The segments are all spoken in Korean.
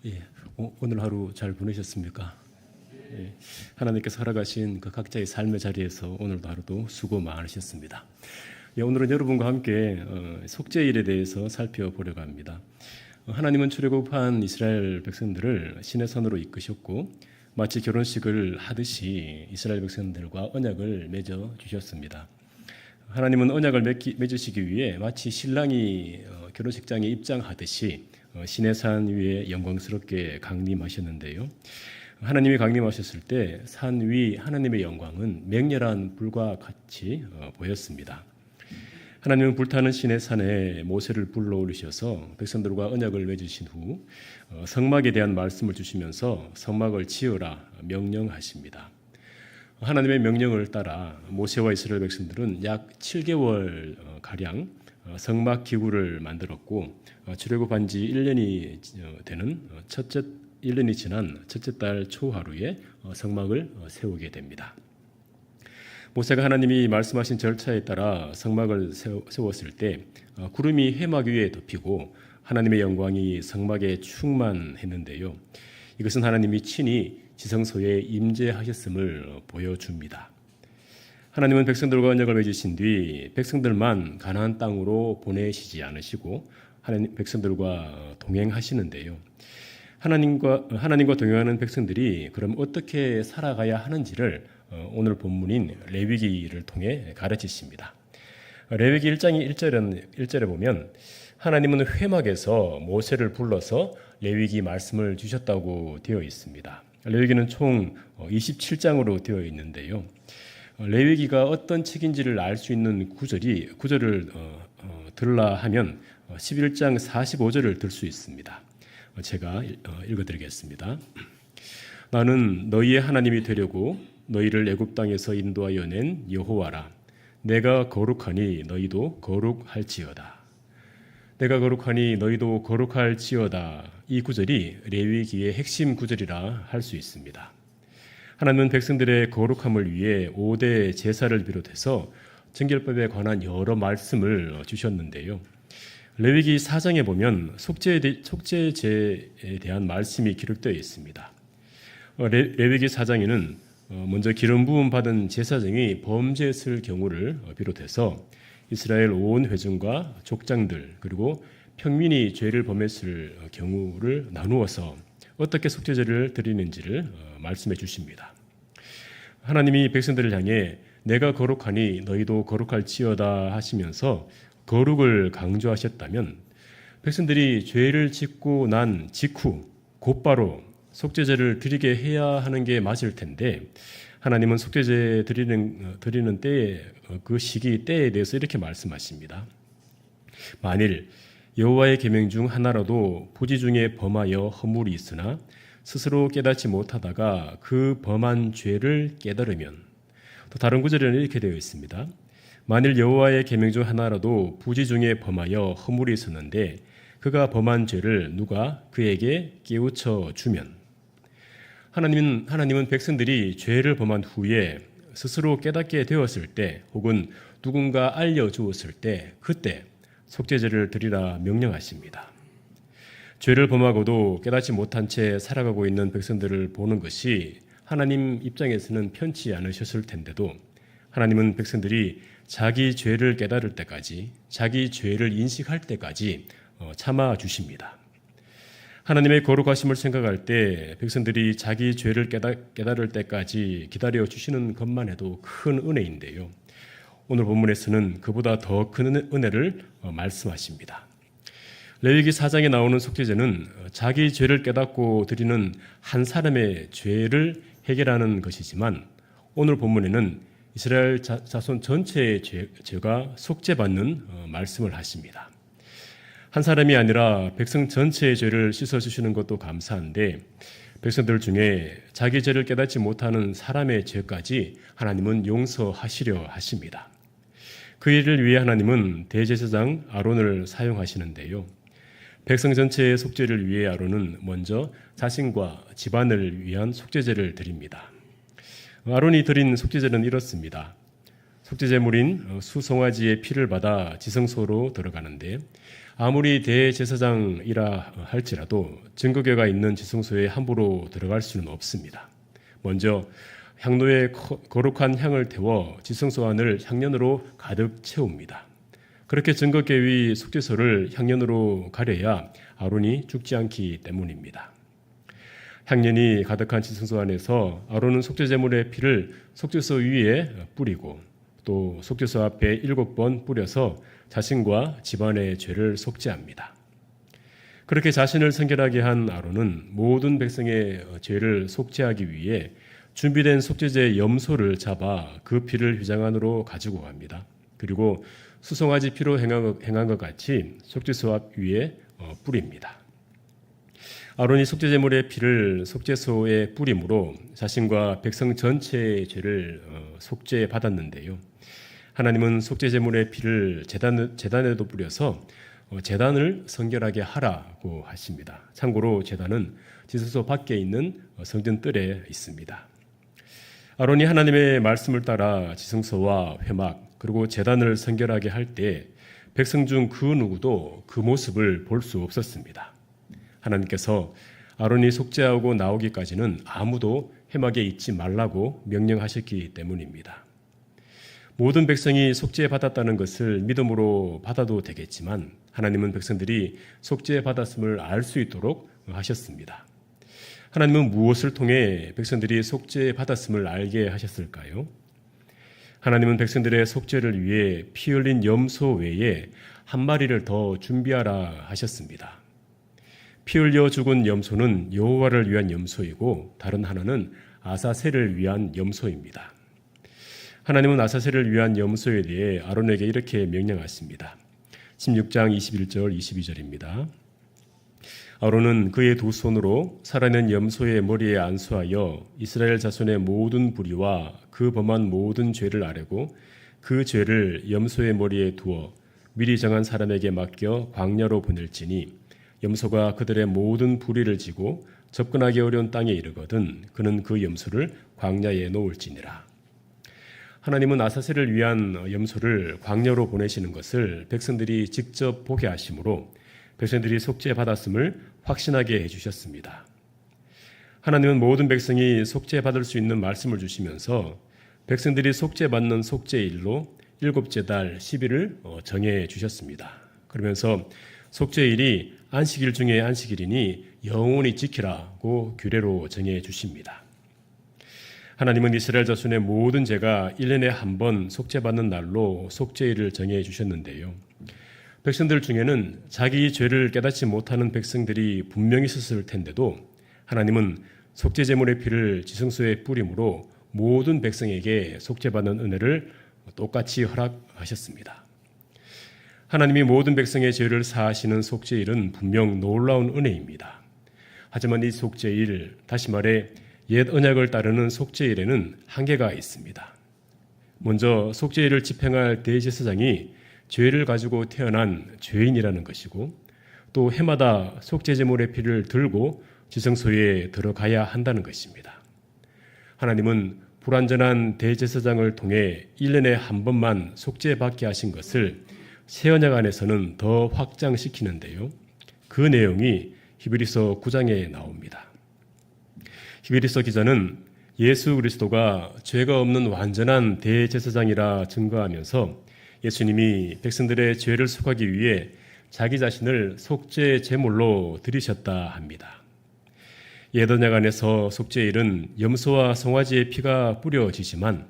예, 오늘 하루 잘 보내셨습니까? 예, 하나님께서 허락하신 그 각자의 삶의 자리에서 오늘도 하루도 수고 많으셨습니다. 예, 오늘은 여러분과 함께 속죄일에 대해서 살펴보려고 합니다. 하나님은 출애굽한 이스라엘 백성들을 신의 선으로 이끄셨고 마치 결혼식을 하듯이 이스라엘 백성들과 언약을 맺어 주셨습니다. 하나님은 언약을 맺으시기 위해 마치 신랑이 결혼식장에 입장하듯이 시내산 위에 영광스럽게 강림하셨는데요. 하나님이 강림하셨을 때 산 위 하나님의 영광은 맹렬한 불과 같이 보였습니다. 하나님은 불타는 시내산에 모세를 불러올리셔서 백성들과 언약을 맺으신 후 성막에 대한 말씀을 주시면서 성막을 지으라 명령하십니다. 하나님의 명령을 따라 모세와 이스라엘 백성들은 약 7개월 가량 성막 기구를 만들었고 출애굽한 지 1년이 되는 1년이 지난 첫째 달 초하루에 성막을 세우게 됩니다. 모세가 하나님이 말씀하신 절차에 따라 성막을 세웠을 때 구름이 회막 위에 덮이고 하나님의 영광이 성막에 충만했는데요. 이것은 하나님이 친히 지성소에 임재하셨음을 보여줍니다. 하나님은 백성들과 언약을 맺으신 뒤 백성들만 가나안 땅으로 보내시지 않으시고 하나님 백성들과 동행하시는데요. 하나님과 동행하는 백성들이 그럼 어떻게 살아가야 하는지를 오늘 본문인 레위기를 통해 가르치십니다. 레위기 1장 1절에 보면 하나님은 회막에서 모세를 불러서 레위기 말씀을 주셨다고 되어 있습니다. 레위기는 총 27장으로 되어 있는데요. 레위기가 어떤 책인지를 알 수 있는 구절을 들라 하면 11장 45절을 들 수 있습니다. 제가 읽어드리겠습니다. 나는 너희의 하나님이 되려고 너희를 애굽 땅에서 인도하여 낸 여호와라. 내가 거룩하니 너희도 거룩할지어다. 내가 거룩하니 너희도 거룩할지어다. 이 구절이 레위기의 핵심 구절이라 할 수 있습니다. 하나님은 백성들의 거룩함을 위해 5대 제사를 비롯해서 정결법에 관한 여러 말씀을 주셨는데요. 레위기 4장에 보면 속죄제에 대한 말씀이 기록되어 있습니다. 레위기 4장에는 먼저 기름 부음 받은 제사장이 범죄했을 경우를 비롯해서 이스라엘 온 회중과 족장들 그리고 평민이 죄를 범했을 경우를 나누어서 어떻게 속죄제를 드리는지를 말씀해 주십니다. 하나님이 백성들을 향해 내가 거룩하니 너희도 거룩할지어다 하시면서 거룩을 강조하셨다면 백성들이 죄를 짓고 난 직후 곧바로 속죄제를 드리게 해야 하는 게 맞을 텐데 하나님은 속죄제 드리는 때에 그 시기 때에 대해서 이렇게 말씀하십니다. 만일 여호와의 계명 중 하나라도 부지 중에 범하여 허물이 있으나 스스로 깨닫지 못하다가 그 범한 죄를 깨달으면 또 다른 구절에는 이렇게 되어 있습니다. 만일 여호와의 계명 중 하나라도 부지 중에 범하여 허물이 있었는데 그가 범한 죄를 누가 그에게 깨우쳐 주면 하나님은 백성들이 죄를 범한 후에 스스로 깨닫게 되었을 때 혹은 누군가 알려주었을 때 그때 속죄제를 드리라 명령하십니다. 죄를 범하고도 깨닫지 못한 채 살아가고 있는 백성들을 보는 것이 하나님 입장에서는 편치 않으셨을 텐데도 하나님은 백성들이 자기 죄를 깨달을 때까지 자기 죄를 인식할 때까지 참아 주십니다. 하나님의 거룩하심을 생각할 때 백성들이 자기 죄를 깨달을 때까지 기다려 주시는 것만 해도 큰 은혜인데요. 오늘 본문에서는 그보다 더 큰 은혜를 말씀하십니다. 레위기 4장에 나오는 속죄제는 자기 죄를 깨닫고 드리는 한 사람의 죄를 해결하는 것이지만 오늘 본문에는 이스라엘 자손 전체의 죄가 속죄받는 말씀을 하십니다. 한 사람이 아니라 백성 전체의 죄를 씻어주시는 것도 감사한데 백성들 중에 자기 죄를 깨닫지 못하는 사람의 죄까지 하나님은 용서하시려 하십니다. 그 일을 위해 하나님은 대제사장 아론을 사용하시는데요. 백성 전체의 속죄를 위해 아론은 먼저 자신과 집안을 위한 속죄제를 드립니다. 아론이 드린 속죄제는 이렇습니다. 속죄제물인 수송아지의 피를 받아 지성소로 들어가는데 아무리 대제사장이라 할지라도 증거궤가 있는 지성소에 함부로 들어갈 수는 없습니다. 먼저 향로에 거룩한 향을 태워 지성소 안을 향연으로 가득 채웁니다. 그렇게 증거궤 위 속죄소를 향연으로 가려야 아론이 죽지 않기 때문입니다. 향연이 가득한 지성소 안에서 아론은 속죄제물의 피를 속죄소 위에 뿌리고 또 속죄소 앞에 7번 뿌려서 자신과 집안의 죄를 속죄합니다. 그렇게 자신을 성결하게 한 아론은 모든 백성의 죄를 속죄하기 위해 준비된 속죄제 염소를 잡아 그 피를 휘장 안으로 가지고 갑니다. 그리고 수송아지 피로 행한 것 같이 속죄소 앞 위에 뿌립니다. 아론이 속죄제물의 피를 속죄소에 뿌림으로 자신과 백성 전체의 죄를 속죄받았는데요. 하나님은 속죄제물의 피를 제단에도 뿌려서 제단을 성결하게 하라고 하십니다. 참고로 제단은 지성소 밖에 있는 성전 뜰에 있습니다. 아론이 하나님의 말씀을 따라 지성소와 회막 그리고 제단을 성결하게 할 때 백성 중 그 누구도 그 모습을 볼 수 없었습니다. 하나님께서 아론이 속죄하고 나오기까지는 아무도 회막에 있지 말라고 명령하셨기 때문입니다. 모든 백성이 속죄받았다는 것을 믿음으로 받아도 되겠지만 하나님은 백성들이 속죄받았음을 알 수 있도록 하셨습니다. 하나님은 무엇을 통해 백성들이 속죄받았음을 알게 하셨을까요? 하나님은 백성들의 속죄를 위해 피 흘린 염소 외에 한 마리를 더 준비하라 하셨습니다. 피 흘려 죽은 염소는 여호와를 위한 염소이고 다른 하나는 아사셀을 위한 염소입니다. 하나님은 아사셀을 위한 염소에 대해 아론에게 이렇게 명령하십니다. 16장 21절 22절입니다. 아론은 그의 두 손으로 살아있는 염소의 머리에 안수하여 이스라엘 자손의 모든 불의와 그 범한 모든 죄를 아뢰고 그 죄를 염소의 머리에 두어 미리 정한 사람에게 맡겨 광야로 보낼지니 염소가 그들의 모든 불의를 지고 접근하기 어려운 땅에 이르거든 그는 그 염소를 광야에 놓을지니라. 하나님은 아사셀을 위한 염소를 광야로 보내시는 것을 백성들이 직접 보게 하심으로 백성들이 속죄받았음을 확신하게 해주셨습니다. 하나님은 모든 백성이 속죄받을 수 있는 말씀을 주시면서 백성들이 속죄받는 속죄일로 7째 달 10일을 정해 주셨습니다. 그러면서 속죄일이 안식일 중에 안식일이니 영원히 지키라고 규례로 정해 주십니다. 하나님은 이스라엘 자손의 모든 죄가 1년에 한 번 속죄받는 날로 속죄일을 정해 주셨는데요. 백성들 중에는 자기 죄를 깨닫지 못하는 백성들이 분명히 있었을 텐데도 하나님은 속죄제물의 피를 지성소에 뿌림으로 모든 백성에게 속죄받는 은혜를 똑같이 허락하셨습니다. 하나님이 모든 백성의 죄를 사하시는 속죄일은 분명 놀라운 은혜입니다. 하지만 이 속죄일, 다시 말해 옛 언약을 따르는 속죄일에는 한계가 있습니다. 먼저 속죄일을 집행할 대제사장이 죄를 가지고 태어난 죄인이라는 것이고 또 해마다 속죄제물의 피를 들고 지성소에 들어가야 한다는 것입니다. 하나님은 불완전한 대제사장을 통해 1년에 한 번만 속죄받게 하신 것을 새 언약 안에서는 더 확장시키는데요. 그 내용이 히브리서 9장에 나옵니다. 히브리서 기자는 예수 그리스도가 죄가 없는 완전한 대제사장이라 증거하면서 예수님이 백성들의 죄를 속하기 위해 자기 자신을 속죄 제물로 드리셨다 합니다. 옛 언약 안에서 속죄일은 염소와 송아지의 피가 뿌려지지만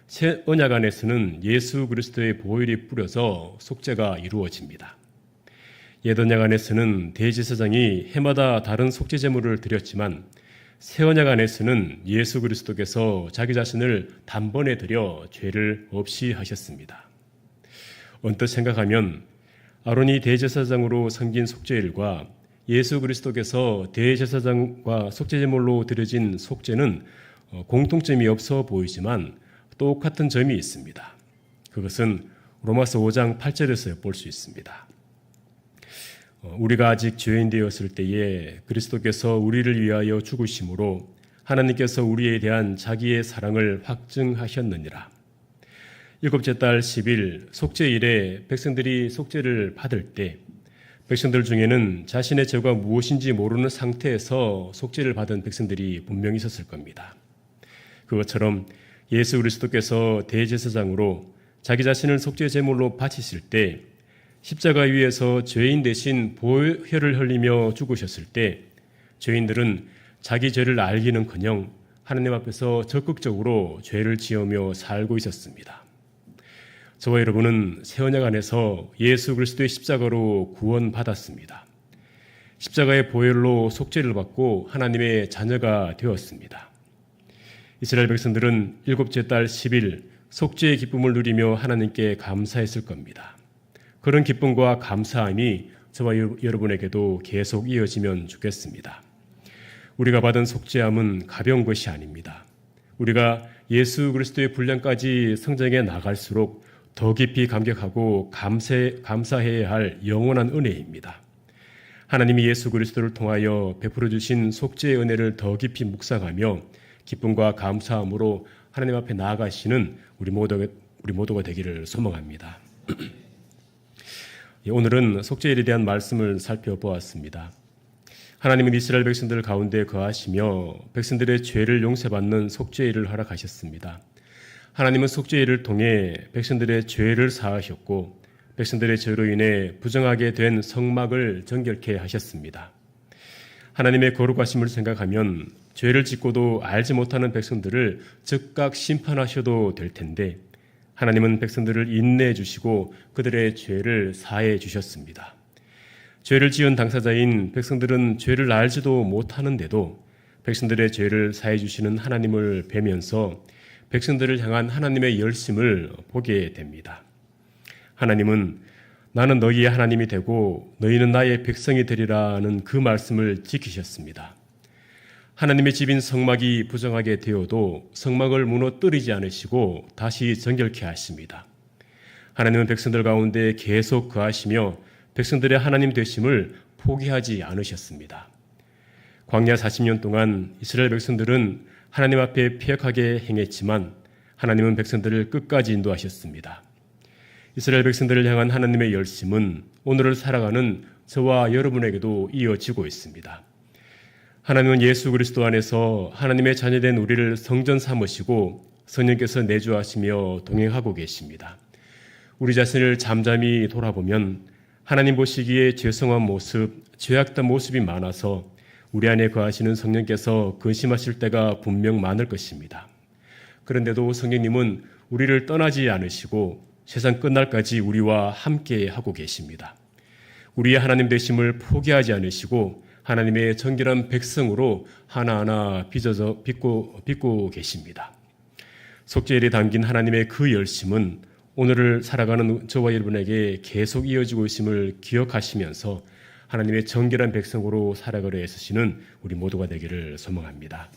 새 언약 안에서는 예수 그리스도의 보혈이 뿌려서 속죄가 이루어집니다. 옛 언약 안에서는 대제사장이 해마다 다른 속죄 제물을 드렸지만 새 언약 안에서는 예수 그리스도께서 자기 자신을 단번에 드려 죄를 없이 하셨습니다. 언뜻 생각하면 아론이 대제사장으로 섬긴 속죄일과 예수 그리스도께서 대제사장과 속죄제물로 드려진 속죄는 공통점이 없어 보이지만 똑같은 점이 있습니다. 그것은 로마서 5장 8절에서 볼 수 있습니다. 우리가 아직 죄인 되었을 때에 그리스도께서 우리를 위하여 죽으심으로 하나님께서 우리에 대한 자기의 사랑을 확증하셨느니라. 7째 달 10일 속죄일에 백성들이 속죄를 받을 때 백성들 중에는 자신의 죄가 무엇인지 모르는 상태에서 속죄를 받은 백성들이 분명히 있었을 겁니다. 그것처럼 예수 그리스도께서 대제사장으로 자기 자신을 속죄 제물로 바치실 때 십자가 위에서 죄인 대신 보혈을 흘리며 죽으셨을 때 죄인들은 자기 죄를 알기는커녕 하나님 앞에서 적극적으로 죄를 지으며 살고 있었습니다. 저와 여러분은 새 언약 안에서 예수 그리스도의 십자가로 구원받았습니다. 십자가의 보혈로 속죄를 받고 하나님의 자녀가 되었습니다. 이스라엘 백성들은 일곱째 달 10일 속죄의 기쁨을 누리며 하나님께 감사했을 겁니다. 그런 기쁨과 감사함이 저와 여러분에게도 계속 이어지면 좋겠습니다. 우리가 받은 속죄함은 가벼운 것이 아닙니다. 우리가 예수 그리스도의 분량까지 성장해 나갈수록 더 깊이 감격하고 감사해야 할 영원한 은혜입니다. 하나님이 예수 그리스도를 통하여 베풀어 주신 속죄의 은혜를 더 깊이 묵상하며 기쁨과 감사함으로 하나님 앞에 나아가시는 우리 모두가 되기를 소망합니다. 오늘은 속죄일에 대한 말씀을 살펴보았습니다. 하나님은 이스라엘 백성들 가운데 거하시며 백성들의 죄를 용서받는 속죄일을 허락하셨습니다. 하나님은 속죄일을 통해 백성들의 죄를 사하셨고 백성들의 죄로 인해 부정하게 된 성막을 정결케 하셨습니다. 하나님의 거룩하심을 생각하면 죄를 짓고도 알지 못하는 백성들을 즉각 심판하셔도 될 텐데 하나님은 백성들을 인내해 주시고 그들의 죄를 사해 주셨습니다. 죄를 지은 당사자인 백성들은 죄를 알지도 못하는데도 백성들의 죄를 사해 주시는 하나님을 뵈면서 백성들을 향한 하나님의 열심을 보게 됩니다. 하나님은 나는 너희의 하나님이 되고 너희는 나의 백성이 되리라는 그 말씀을 지키셨습니다. 하나님의 집인 성막이 부정하게 되어도 성막을 무너뜨리지 않으시고 다시 정결케 하십니다. 하나님은 백성들 가운데 계속 거하시며 백성들의 하나님 되심을 포기하지 않으셨습니다. 광야 40년 동안 이스라엘 백성들은 하나님 앞에 패역하게 행했지만 하나님은 백성들을 끝까지 인도하셨습니다. 이스라엘 백성들을 향한 하나님의 열심은 오늘을 살아가는 저와 여러분에게도 이어지고 있습니다. 하나님은 예수 그리스도 안에서 하나님의 자녀된 우리를 성전 삼으시고 성령께서 내주하시며 동행하고 계십니다. 우리 자신을 잠잠히 돌아보면 하나님 보시기에 죄성한 모습, 죄악된 모습이 많아서 우리 안에 거하시는 성령께서 근심하실 때가 분명 많을 것입니다. 그런데도 성령님은 우리를 떠나지 않으시고 세상 끝날까지 우리와 함께 하고 계십니다. 우리의 하나님 되심을 포기하지 않으시고 하나님의 정결한 백성으로 하나하나 빚고 계십니다. 속죄일에 담긴 하나님의 그 열심은 오늘을 살아가는 저와 여러분에게 계속 이어지고 있음을 기억하시면서 하나님의 정결한 백성으로 살아가려 애쓰시는 우리 모두가 되기를 소망합니다.